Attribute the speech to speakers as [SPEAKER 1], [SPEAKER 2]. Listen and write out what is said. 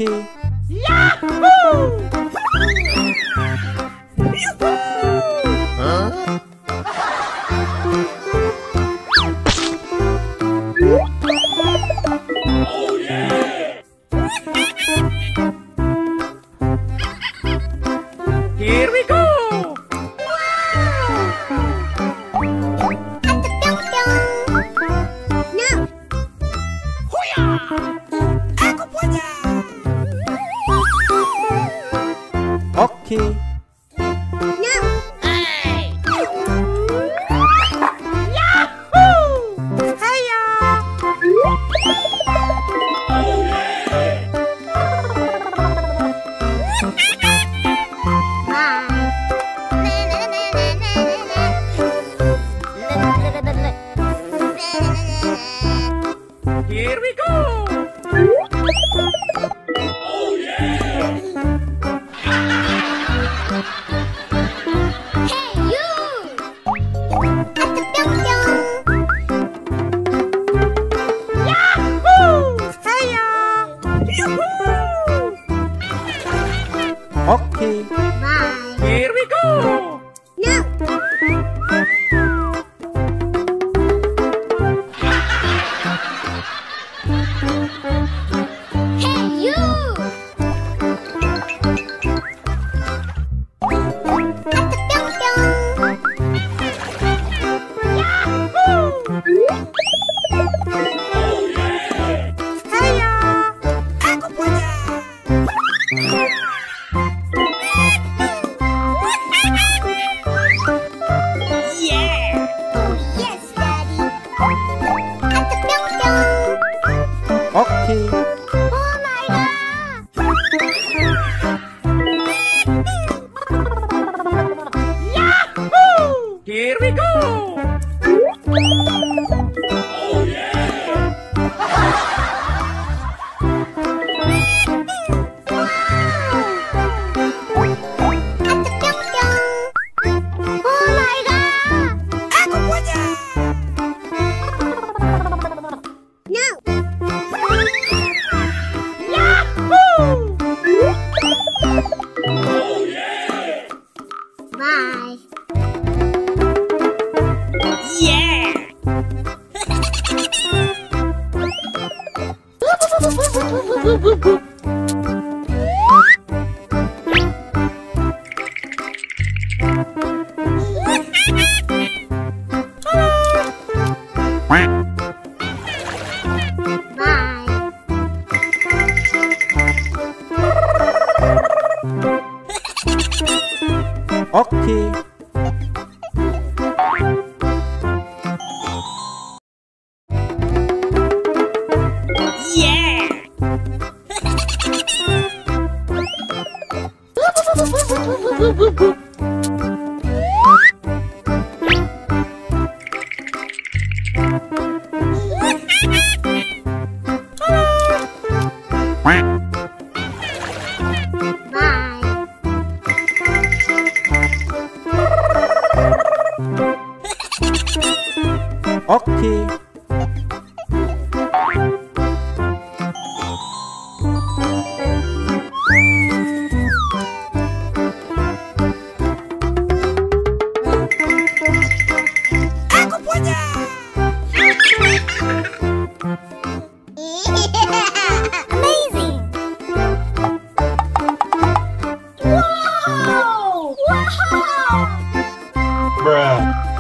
[SPEAKER 1] Oke.
[SPEAKER 2] Yahoo!
[SPEAKER 3] Oh yeah!
[SPEAKER 2] Here we go!
[SPEAKER 1] Oke.
[SPEAKER 2] Here we go!
[SPEAKER 3] Oh yeah!
[SPEAKER 4] Hey you!
[SPEAKER 2] Yahoo! Hiya! Yoo-hoo!
[SPEAKER 1] Oke.
[SPEAKER 4] Bye.
[SPEAKER 2] Here we go!
[SPEAKER 4] No. Hey you!
[SPEAKER 3] Oh yeah!
[SPEAKER 2] Hiya! Aku punya! Yeah!
[SPEAKER 4] Oh yes, Daddy.
[SPEAKER 1] Oke.
[SPEAKER 4] Oh my God!
[SPEAKER 2] Yahoo! Here we go!
[SPEAKER 3] Oh yeah!
[SPEAKER 4] Oh my God!
[SPEAKER 2] Aku punya!
[SPEAKER 4] No.
[SPEAKER 2] Yahoo!
[SPEAKER 3] Oh yeah!
[SPEAKER 4] Bye.
[SPEAKER 2] Yeah!
[SPEAKER 4] Bye.
[SPEAKER 1] Oke.
[SPEAKER 2] Yeah!
[SPEAKER 4] Bye.
[SPEAKER 1] Oke.
[SPEAKER 2] Aku punya!
[SPEAKER 4] Amazing! Wow! Wow!
[SPEAKER 3] Bruh.